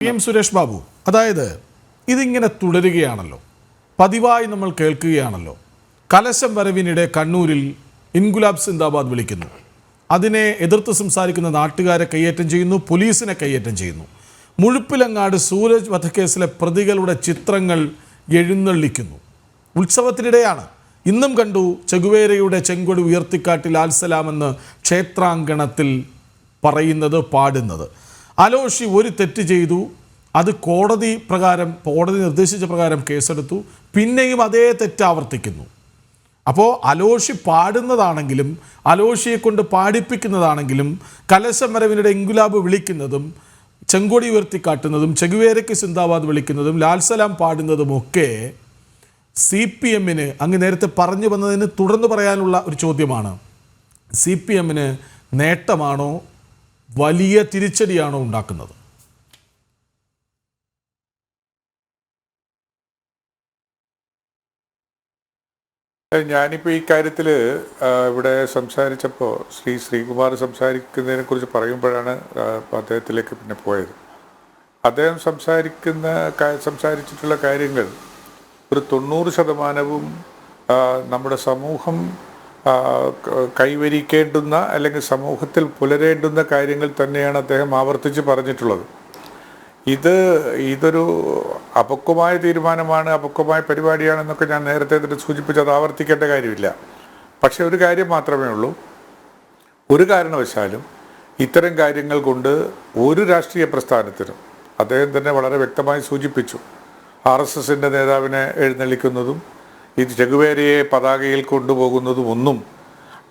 PM Suresh Babu, അതായത് ഇതിങ്ങനെ തുടരുകയാണല്ലോ, പതിവായി നമ്മൾ കേൾക്കുകയാണല്ലോ. കലശം വരവിനിടെ കണ്ണൂരിൽ ഇൻകുലാബ് സിന്ദാബാദ് വിളിക്കുന്നു. അതിനെ എതിർത്ത് സംസാരിക്കുന്ന നാട്ടുകാരെ കയ്യേറ്റം ചെയ്യുന്നു, പോലീസിനെ കയ്യേറ്റം ചെയ്യുന്നു. മുഴുപ്പിലങ്ങാട് സൂരജ് വധക്കേസിലെ പ്രതികളുടെ ചിത്രങ്ങൾ എഴുന്നള്ളിക്കുന്നു. ഉത്സവത്തിനിടെയാണ്. ഇന്നും കണ്ടു ചെഗുവേരയുടെ ചെങ്കൊടി ഉയർത്തിക്കാട്ടി ലാൽസലാമെന്ന് ക്ഷേത്രാങ്കണത്തിൽ പറയുന്നത്, പാടുന്നത്. അലോഷി ഒരു തെറ്റ് ചെയ്തു, അത് കോടതി നിർദ്ദേശിച്ച പ്രകാരം കേസെടുത്തു, പിന്നെയും അതേ തെറ്റ് ആവർത്തിക്കുന്നു. അപ്പോൾ അലോഷി പാടുന്നതാണെങ്കിലും അലോഷിയെ കൊണ്ട് പാടിപ്പിക്കുന്നതാണെങ്കിലും കലശം വരവിനിടെ ഇൻകുലാബ് വിളിക്കുന്നതും ചെങ്കൊടി ഉയർത്തിക്കാട്ടുന്നതും ചെഗുവേരയ്ക്ക് സിന്ദാബാദ് വിളിക്കുന്നതും ലാൽസലാം പാടുന്നതുമൊക്കെ CPM-ന് അങ്ങ് നേരത്തെ പറഞ്ഞു വന്നതിന് തുടർന്ന് പറയാനുള്ള ഒരു ചോദ്യമാണ്. CPM-ന് നേട്ടമാണോ വലിയ തിരിച്ചടിയാണോ ഉണ്ടാക്കുന്നത്? ഞാനിപ്പോൾ ഈ കാര്യത്തിൽ ഇവിടെ സംസാരിച്ചപ്പോൾ ശ്രീകുമാർ സംസാരിക്കുന്നതിനെ കുറിച്ച് പറയുമ്പോഴാണ് അദ്ദേഹത്തിലേക്ക് പിന്നെ പോയത്. അദ്ദേഹം സംസാരിച്ചിട്ടുള്ള കാര്യങ്ങൾ ഒരു 90% നമ്മുടെ സമൂഹം കൈവരിക്കേണ്ടുന്ന അല്ലെങ്കിൽ സമൂഹത്തിൽ പുലരേണ്ടുന്ന കാര്യങ്ങൾ തന്നെയാണ് അദ്ദേഹം ആവർത്തിച്ച് പറഞ്ഞിട്ടുള്ളത്. ഇതൊരു അപക്വമായ തീരുമാനമാണ്, അപക്വമായ പരിപാടിയാണെന്നൊക്കെ ഞാൻ നേരത്തെ സൂചിപ്പിച്ച് അത് ആവർത്തിക്കേണ്ട കാര്യമില്ല. പക്ഷെ ഒരു കാര്യം മാത്രമേ ഉള്ളൂ, ഒരു കാരണവശാലും ഇത്തരം കാര്യങ്ങൾ കൊണ്ട് ഒരു രാഷ്ട്രീയ പ്രസ്ഥാനത്തിനും, അദ്ദേഹം തന്നെ വളരെ വ്യക്തമായി സൂചിപ്പിച്ചു, RSSൻ്റെ നേതാവിനെ എഴുന്നള്ളിക്കുന്നതും ഇത് ചെഗുവേരയെ പതാകയിൽ കൊണ്ടുപോകുന്നതും ഒന്നും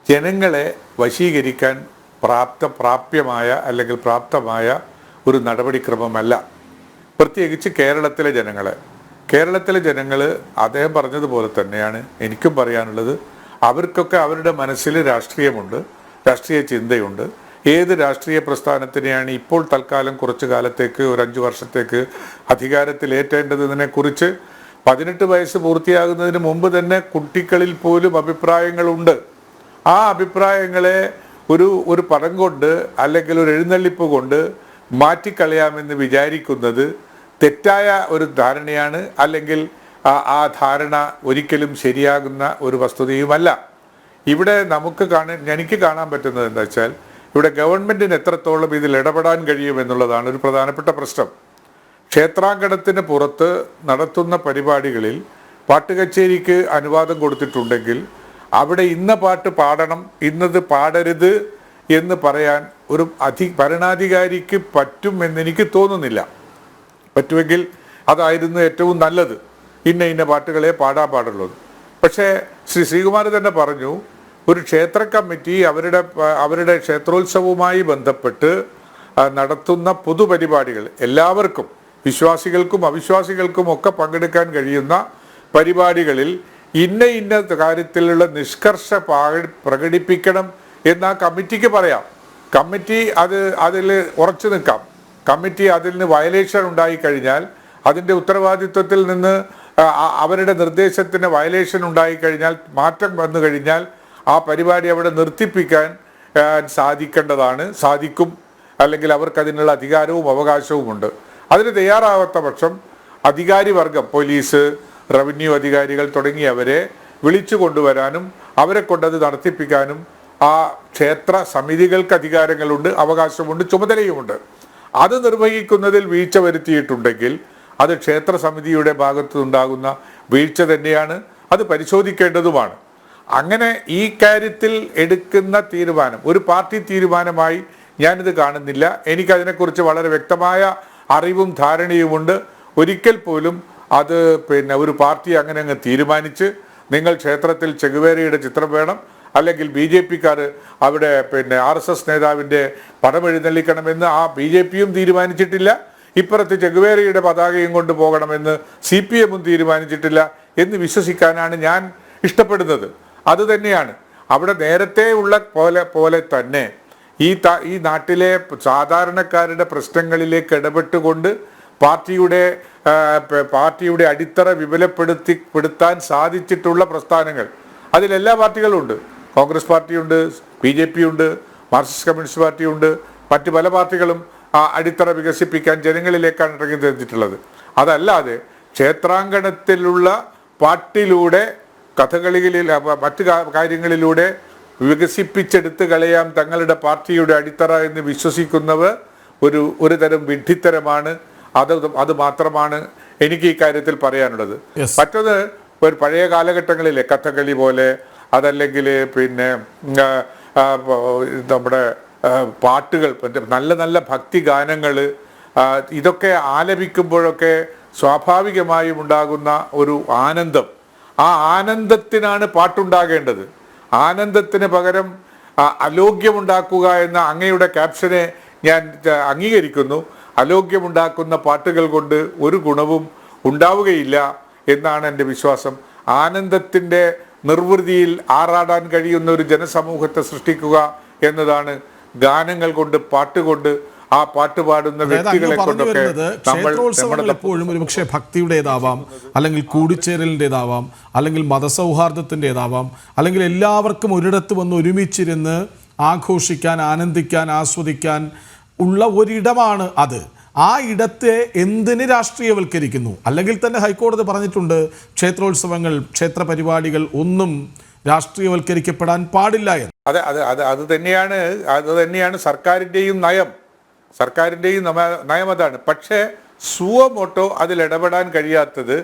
ജനങ്ങളെ വശീകരിക്കാൻ പ്രാപ്യമായ അല്ലെങ്കിൽ പ്രാപ്തമായ ഒരു നടപടിക്രമമല്ല. പ്രത്യേകിച്ച് കേരളത്തിലെ ജനങ്ങൾ അദ്ദേഹം പറഞ്ഞതുപോലെ തന്നെയാണ് എനിക്കും പറയാനുള്ളത്. അവർക്കൊക്കെ അവരുടെ മനസ്സിൽ രാഷ്ട്രീയമുണ്ട്, രാഷ്ട്രീയ ചിന്തയുണ്ട്. ഏത് രാഷ്ട്രീയ പ്രസ്ഥാനത്തിനെയാണ് ഇപ്പോൾ തൽക്കാലം കുറച്ചു കാലത്തേക്ക്, ഒരു 5 വർഷത്തേക്ക് അധികാരത്തിലേറ്റേണ്ടതിനെ കുറിച്ച് 18 വയസ്സ് പൂർത്തിയാകുന്നതിന് മുമ്പ് തന്നെ കുട്ടികളിൽ പോലും അഭിപ്രായങ്ങളുണ്ട്. ആ അഭിപ്രായങ്ങളെ ഒരു പദം കൊണ്ട് അല്ലെങ്കിൽ ഒരു എഴുന്നള്ളിപ്പ് കൊണ്ട് മാറ്റിക്കളയാമെന്ന് വിചാരിക്കുന്നത് തെറ്റായ ഒരു ധാരണയാണ്. അല്ലെങ്കിൽ ആ ധാരണ ഒരിക്കലും ശരിയാകുന്ന ഒരു വസ്തുതയുമല്ല. ഇവിടെ എനിക്ക് കാണാൻ പറ്റുന്നത് എന്താ വെച്ചാൽ, ഇവിടെ ഗവൺമെൻറ്റിന് എത്രത്തോളം ഇതിൽ ഇടപെടാൻ കഴിയുമെന്നുള്ളതാണ് ഒരു പ്രധാനപ്പെട്ട പ്രശ്നം. ക്ഷേത്രാങ്കണത്തിന് പുറത്ത് നടത്തുന്ന പരിപാടികളിൽ പാട്ടുകച്ചേരിക്ക് അനുവാദം കൊടുത്തിട്ടുണ്ടെങ്കിൽ അവിടെ ഇന്ന പാട്ട് പാടണം, ഇന്നത് പാടരുത് എന്ന് പറയാൻ ഒരു ഭരണാധികാരിക്ക് പറ്റും എന്നെനിക്ക് തോന്നുന്നില്ല. പറ്റുമെങ്കിൽ അതായിരുന്നു ഏറ്റവും നല്ലത്, ഇന്ന പാട്ടുകളെ പാടുള്ളൂ. പക്ഷേ ശ്രീകുമാർ തന്നെ പറഞ്ഞു, ഒരു ക്ഷേത്ര കമ്മിറ്റി അവരുടെ ക്ഷേത്രോത്സവവുമായി ബന്ധപ്പെട്ട് നടത്തുന്ന പൊതുപരിപാടികൾ, എല്ലാവർക്കും, വിശ്വാസികൾക്കും അവിശ്വാസികൾക്കും ഒക്കെ പങ്കെടുക്കാൻ കഴിയുന്ന പരിപാടികളിൽ ഇന്ന കാര്യത്തിലുള്ള നിഷ്കർഷ പ്രകടിപ്പിക്കണം എന്ന് ആ കമ്മിറ്റിക്ക് പറയാം. കമ്മിറ്റി അതിൽ ഉറച്ചു നിൽക്കാം. കമ്മിറ്റി അതിൽ നിന്ന് വയലേഷൻ ഉണ്ടായിക്കഴിഞ്ഞാൽ, അതിൻ്റെ ഉത്തരവാദിത്വത്തിൽ നിന്ന് അവരുടെ നിർദ്ദേശത്തിന് വയലേഷൻ ഉണ്ടായിക്കഴിഞ്ഞാൽ, മാറ്റം വന്നു കഴിഞ്ഞാൽ ആ പരിപാടി അവിടെ നിർത്തിപ്പിക്കാൻ സാധിക്കും. അല്ലെങ്കിൽ അവർക്ക് അതിനുള്ള അധികാരവും അവകാശവുമുണ്ട്. അതിന് തയ്യാറാവാത്ത പക്ഷം അധികാരി വർഗം, പോലീസ്, റവന്യൂ അധികാരികൾ തുടങ്ങിയവരെ വിളിച്ചു കൊണ്ടുവരാനും അവരെ കൊണ്ടത് നടത്തിപ്പിക്കാനും ആ ക്ഷേത്ര സമിതികൾക്ക് അധികാരങ്ങളുണ്ട്, അവകാശമുണ്ട്, ചുമതലയുമുണ്ട്. അത് നിർവഹിക്കുന്നതിൽ വീഴ്ച വരുത്തിയിട്ടുണ്ടെങ്കിൽ അത് ക്ഷേത്ര സമിതിയുടെ ഭാഗത്തു നിന്നുണ്ടാകുന്ന വീഴ്ച തന്നെയാണ്, അത് പരിശോധിക്കേണ്ടതുമാണ്. അങ്ങനെ ഈ കാര്യത്തിൽ എടുക്കുന്ന തീരുമാനം ഒരു പാർട്ടി തീരുമാനമായി ഞാനിത് കാണുന്നില്ല. എനിക്കതിനെക്കുറിച്ച് വളരെ വ്യക്തമായ അറിവും ധാരണയുമുണ്ട്. ഒരിക്കൽ പോലും അത് ഒരു പാർട്ടി അങ്ങ് തീരുമാനിച്ച് നിങ്ങൾ ക്ഷേത്രത്തിൽ ചെഗുവേരയുടെ ചിത്രം വേണം, അല്ലെങ്കിൽ BJP-ക്കാർ അവിടെ RSS നേതാവിൻ്റെ പടം എഴുന്നള്ളിക്കണമെന്ന് ആ BJP-യും തീരുമാനിച്ചിട്ടില്ല. ഇപ്പുറത്ത് ചെഗുവേരയുടെ പതാകയും കൊണ്ട് പോകണമെന്ന് CPM-ഉം തീരുമാനിച്ചിട്ടില്ല എന്ന് വിശ്വസിക്കാനാണ് ഞാൻ ഇഷ്ടപ്പെടുന്നത്. അതുതന്നെയാണ് അവിടെ നേരത്തെ ഉള്ള പോലെ തന്നെ ഈ നാട്ടിലെ സാധാരണക്കാരുടെ പ്രശ്നങ്ങളിലേക്ക് ഇടപെട്ടുകൊണ്ട് പാർട്ടിയുടെ അടിത്തറ വിപുലപ്പെടുത്താൻ സാധിച്ചിട്ടുള്ള പ്രസ്ഥാനങ്ങൾ അതിലെല്ലാ പാർട്ടികളും ഉണ്ട്. കോൺഗ്രസ് പാർട്ടിയുണ്ട്, BJP ഉണ്ട്, മാർക്സിസ്റ്റ് കമ്മ്യൂണിസ്റ്റ് പാർട്ടിയുണ്ട്, മറ്റ് പല പാർട്ടികളും ആ അടിത്തറ വികസിപ്പിക്കാൻ ജനങ്ങളിലേക്കാണ് ഇറങ്ങി തിരിച്ചിട്ടുള്ളത്. അതല്ലാതെ ക്ഷേത്രാങ്കണത്തിലുള്ള പാട്ടിലൂടെ, കഥകളിയിൽ, മറ്റു കാര്യങ്ങളിലൂടെ വികസിപ്പിച്ചെടുത്ത് കളയാം തങ്ങളുടെ പാർട്ടിയുടെ അടിത്തറ എന്ന് വിശ്വസിക്കുന്നവർ ഒരു തരം വിഡ്ഢിത്തരമാണ്. അത് മാത്രമാണ് എനിക്ക് ഈ കാര്യത്തിൽ പറയാനുള്ളത്. മറ്റത് ഒരു പഴയ കാലഘട്ടങ്ങളിലെ കഥകളി പോലെ, അതല്ലെങ്കിൽ പിന്നെ നമ്മുടെ പാട്ടുകൾ, നല്ല നല്ല ഭക്തി ഗാനങ്ങൾ, ഇതൊക്കെ ആലപിക്കുമ്പോഴൊക്കെ സ്വാഭാവികമായും ഉണ്ടാകുന്ന ഒരു ആനന്ദം, ആ ആനന്ദത്തിനാണ് പാട്ടുണ്ടാകേണ്ടത്. ആനന്ദത്തിന് പകരം അലോഗ്യമുണ്ടാക്കുക എന്ന അങ്ങയുടെ ക്യാപ്ഷനെ ഞാൻ അംഗീകരിക്കുന്നു. അലോഗ്യമുണ്ടാക്കുന്ന പാട്ടുകൾ കൊണ്ട് ഒരു ഗുണവും ഉണ്ടാവുകയില്ല എന്നാണ് എൻ്റെ വിശ്വാസം. ആനന്ദത്തിൻ്റെ നിർവൃതിയിൽ ആറാടാൻ കഴിയുന്ന ഒരു ജനസമൂഹത്തെ സൃഷ്ടിക്കുക എന്നതാണ് ഗാനങ്ങൾ കൊണ്ട്, പാട്ടുകൊണ്ട്, ആ പാട്ട് പാടുന്ന വ്യക്തികളെ കൊണ്ടൊക്കെ ക്ഷേത്രോത്സവങ്ങൾ എപ്പോഴും ഒരുപക്ഷെ ഭക്തിയുടേതാവാം, അല്ലെങ്കിൽ കൂടിച്ചേരലിൻ്റെതാവാം, അല്ലെങ്കിൽ മതസൗഹാർദ്ദത്തിൻ്റെതാവാം, അല്ലെങ്കിൽ എല്ലാവർക്കും ഒരിടത്ത് വന്ന് ഒരുമിച്ചിരുന്ന് ആഘോഷിക്കാൻ, ആനന്ദിക്കാൻ, ആസ്വദിക്കാൻ ഉള്ള ഒരിടമാണ് അത്. ആ ഇടത്തെ എന്തിന് രാഷ്ട്രീയവൽക്കരിക്കുന്നു? അല്ലെങ്കിൽ തന്നെ ഹൈക്കോടതി പറഞ്ഞിട്ടുണ്ട്, ക്ഷേത്രോത്സവങ്ങൾ, ക്ഷേത്ര പരിപാടികൾ ഒന്നും രാഷ്ട്രീയവൽക്കരിക്കപ്പെടാൻ പാടില്ല എന്ന്. അത് തന്നെയാണ് സർക്കാരിൻ്റെയും നയം അതാണ്. പക്ഷേ സുവമോട്ടോ അതിൽ ഇടപെടാൻ കഴിയാത്തത്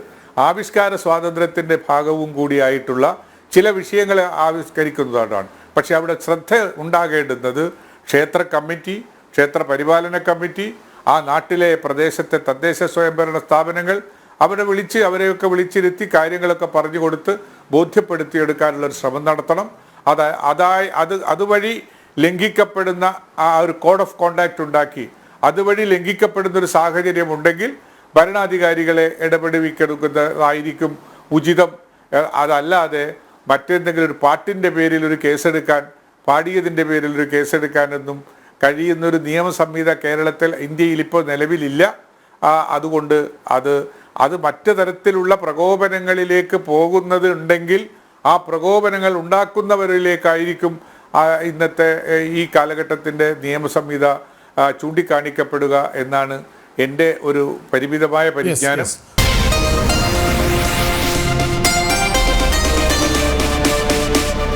ആവിഷ്കാര സ്വാതന്ത്ര്യത്തിൻ്റെ ഭാഗവും കൂടിയായിട്ടുള്ള ചില വിഷയങ്ങൾ ആവിഷ്കരിക്കുന്നതാണ്. പക്ഷെ അവിടെ ശ്രദ്ധ ഉണ്ടാകേണ്ടുന്നത് ക്ഷേത്ര കമ്മിറ്റി, ക്ഷേത്ര പരിപാലന കമ്മിറ്റി, ആ നാട്ടിലെ പ്രദേശത്തെ തദ്ദേശ സ്വയംഭരണ സ്ഥാപനങ്ങൾ അവരെയൊക്കെ വിളിച്ചിരുത്തി കാര്യങ്ങളൊക്കെ പറഞ്ഞു കൊടുത്ത് ബോധ്യപ്പെടുത്തിയെടുക്കാനുള്ളൊരു ശ്രമം നടത്തണം. അതുവഴി ലംഘിക്കപ്പെടുന്ന ആ ഒരു കോഡ് ഓഫ് കോണ്ടാക്ട് ഉണ്ടാക്കി അതുവഴി ലംഘിക്കപ്പെടുന്ന ഒരു സാഹചര്യം ഉണ്ടെങ്കിൽ ഭരണാധികാരികളെ ഇടപെടുവിക്കുന്നതായിരിക്കും ഉചിതം. അതല്ലാതെ മറ്റെന്തെങ്കിലും ഒരു പാട്ടിൻ്റെ പേരിൽ ഒരു കേസെടുക്കാൻ, പാടിയതിൻ്റെ പേരിൽ ഒരു കേസെടുക്കാനൊന്നും കഴിയുന്നൊരു നിയമ സംഹിത കേരളത്തിൽ, ഇന്ത്യയിൽ ഇപ്പോൾ നിലവിലില്ല. അതുകൊണ്ട് അത് മറ്റു തരത്തിലുള്ള പ്രകോപനങ്ങളിലേക്ക് പോകുന്നത് ഉണ്ടെങ്കിൽ ആ പ്രകോപനങ്ങൾ ഉണ്ടാക്കുന്നവരിലേക്കായിരിക്കും ഇന്നത്തെ ഈ കാലഘട്ടത്തിൻ്റെ നിയമസംഹിത ചൂണ്ടിക്കാണിക്കപ്പെടുക എന്നാണ് എൻ്റെ ഒരു പരിമിതമായ പരിജ്ഞാനം.